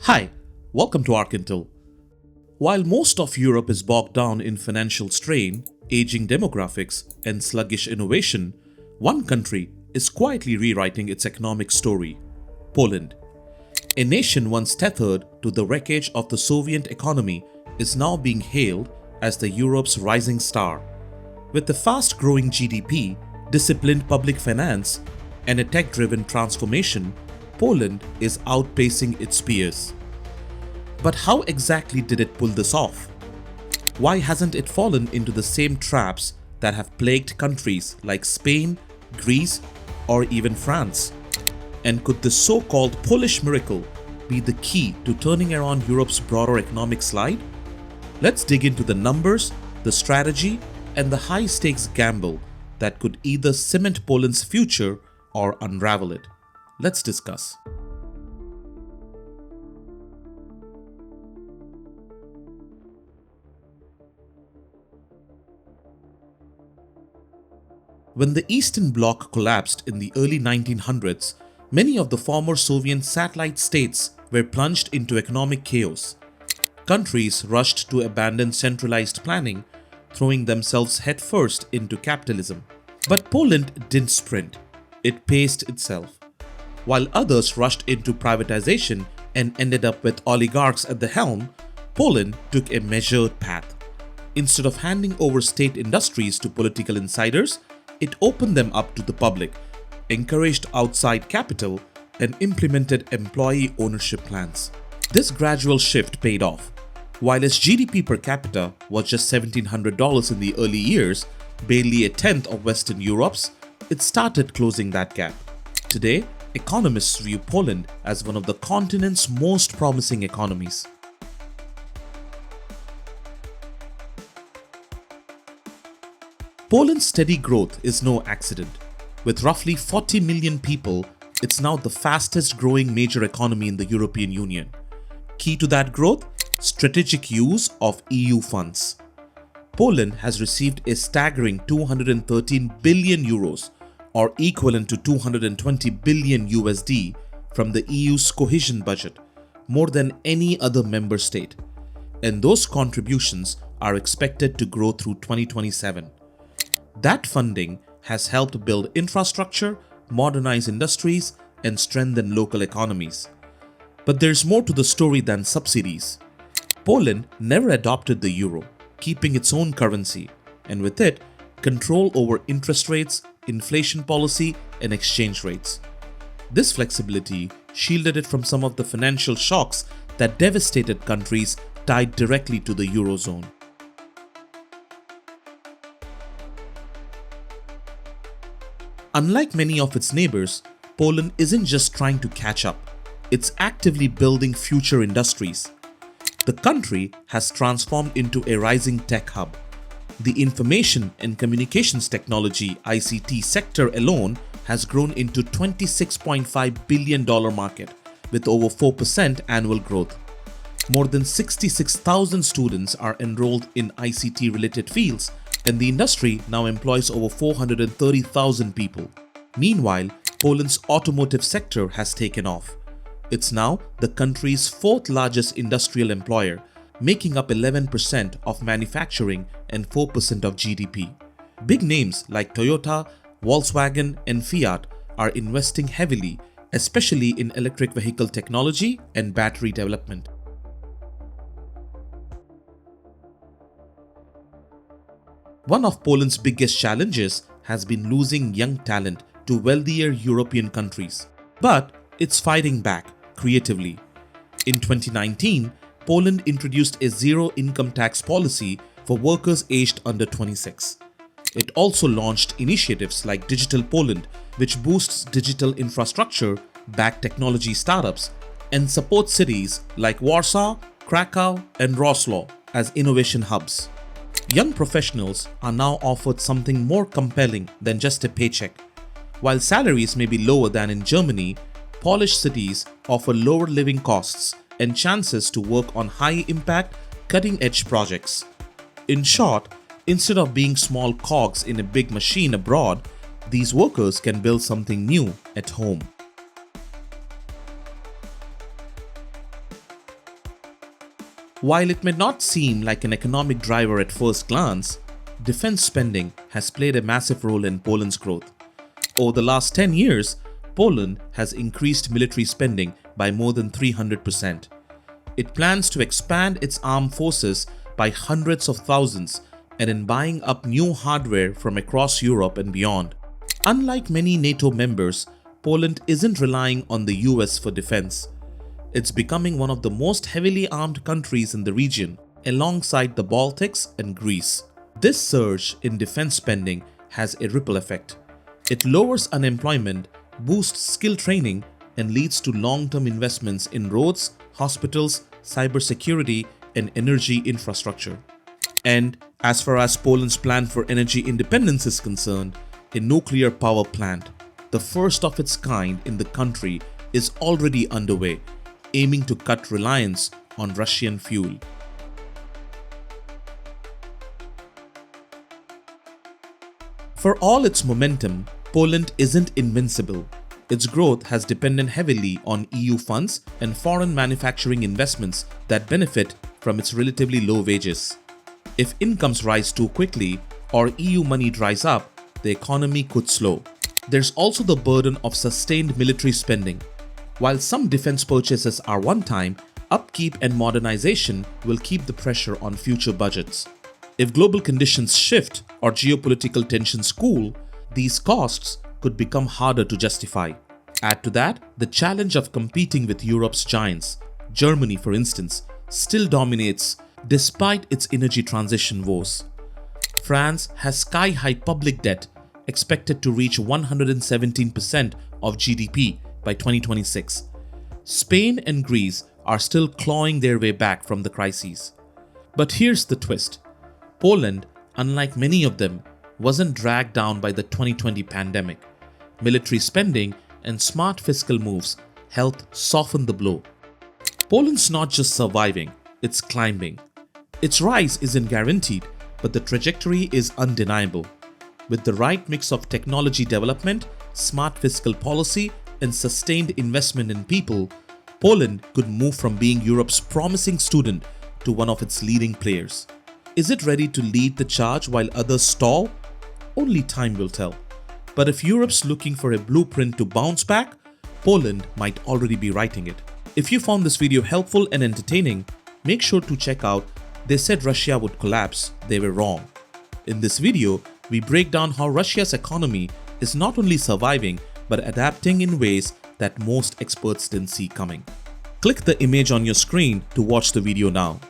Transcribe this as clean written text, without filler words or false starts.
Hi, welcome to Arkintel. While most of Europe is bogged down in financial strain, aging demographics, and sluggish innovation, one country is quietly rewriting its economic story: Poland. A nation once tethered to the wreckage of the Soviet economy is now being hailed as the Europe's rising star. With a fast-growing GDP, disciplined public finance, and a tech-driven transformation, Poland is outpacing its peers. But how exactly did it pull this off? Why hasn't it fallen into the same traps that have plagued countries like Spain, Greece, or even France? And could this so-called Polish miracle be the key to turning around Europe's broader economic slide? Let's dig into the numbers, the strategy, and the high-stakes gamble that could either cement Poland's future or unravel it. Let's discuss. When the Eastern Bloc collapsed in the early 1900s, many of the former Soviet satellite states were plunged into economic chaos. Countries rushed to abandon centralized planning, throwing themselves headfirst into capitalism. But Poland didn't sprint, it paced itself. While others rushed into privatization and ended up with oligarchs at the helm, Poland took a measured path. Instead of handing over state industries to political insiders, it opened them up to the public, encouraged outside capital, and implemented employee ownership plans. This gradual shift paid off. While its GDP per capita was just $1,700 in the early years, barely a tenth of Western Europe's, it started closing that gap. Today, economists view Poland as one of the continent's most promising economies. Poland's steady growth is no accident. With roughly 40 million people, it's now the fastest growing major economy in the European Union. Key to that growth? Strategic use of EU funds. Poland has received a staggering 213 billion euros, or equivalent to 220 billion USD, from the EU's cohesion budget, more than any other member state. And those contributions are expected to grow through 2027. That funding has helped build infrastructure, modernize industries, and strengthen local economies. But there's more to the story than subsidies. Poland never adopted the euro, keeping its own currency, and with it, control over interest rates, inflation policy, and exchange rates. This flexibility shielded it from some of the financial shocks that devastated countries tied directly to the eurozone. Unlike many of its neighbors, Poland isn't just trying to catch up, it's actively building future industries. The country has transformed into a rising tech hub. The information and communications technology (ICT) sector alone has grown into $26.5 billion market with over 4% annual growth. More than 66,000 students are enrolled in ICT-related fields, and the industry now employs over 430,000 people. Meanwhile, Poland's automotive sector has taken off. It's now the country's fourth largest industrial employer, making up 11% of manufacturing and 4% of GDP. Big names like Toyota, Volkswagen, and Fiat are investing heavily, especially in electric vehicle technology and battery development. One of Poland's biggest challenges has been losing young talent to wealthier European countries. But it's fighting back creatively. In 2019, Poland introduced a zero income tax policy for workers aged under 26. It also launched initiatives like Digital Poland, which boosts digital infrastructure, back technology startups, and supports cities like Warsaw, Krakow, and Warsaw as innovation hubs. Young professionals are now offered something more compelling than just a paycheck. While salaries may be lower than in Germany, Polish cities offer lower living costs and chances to work on high-impact, cutting-edge projects. In short, instead of being small cogs in a big machine abroad, these workers can build something new at home. While it may not seem like an economic driver at first glance, defense spending has played a massive role in Poland's growth. Over the last 10 years, Poland has increased military spending by more than 300%. It plans to expand its armed forces by hundreds of thousands and in buying up new hardware from across Europe and beyond. Unlike many NATO members, Poland isn't relying on the US for defense. It's becoming one of the most heavily armed countries in the region, alongside the Baltics and Greece. This surge in defense spending has a ripple effect. It lowers unemployment, boosts skill training, and leads to long-term investments in roads, hospitals, cybersecurity, and energy infrastructure. And as far as Poland's plan for energy independence is concerned, a nuclear power plant, the first of its kind in the country, is already underway, aiming to cut reliance on Russian fuel. For all its momentum, Poland isn't invincible. Its growth has depended heavily on EU funds and foreign manufacturing investments that benefit from its relatively low wages. If incomes rise too quickly or EU money dries up, the economy could slow. There's also the burden of sustained military spending. While some defense purchases are one-time, upkeep and modernization will keep the pressure on future budgets. If global conditions shift or geopolitical tensions cool, these costs could become harder to justify. Add to that, the challenge of competing with Europe's giants. Germany, for instance, still dominates despite its energy transition woes. France has sky-high public debt expected to reach 117% of GDP by 2026. Spain and Greece are still clawing their way back from the crises. But here's the twist. Poland, unlike many of them, wasn't dragged down by the 2020 pandemic. Military spending and smart fiscal moves helped soften the blow. Poland's not just surviving, it's climbing. Its rise isn't guaranteed, but the trajectory is undeniable. With the right mix of technology development, smart fiscal policy, and sustained investment in people, Poland could move from being Europe's promising student to one of its leading players. Is it ready to lead the charge while others stall? Only time will tell. But if Europe's looking for a blueprint to bounce back, Poland might already be writing it. If you found this video helpful and entertaining, make sure to check out They Said Russia Would Collapse, They Were Wrong. In this video, we break down how Russia's economy is not only surviving but adapting in ways that most experts didn't see coming. Click the image on your screen to watch the video now.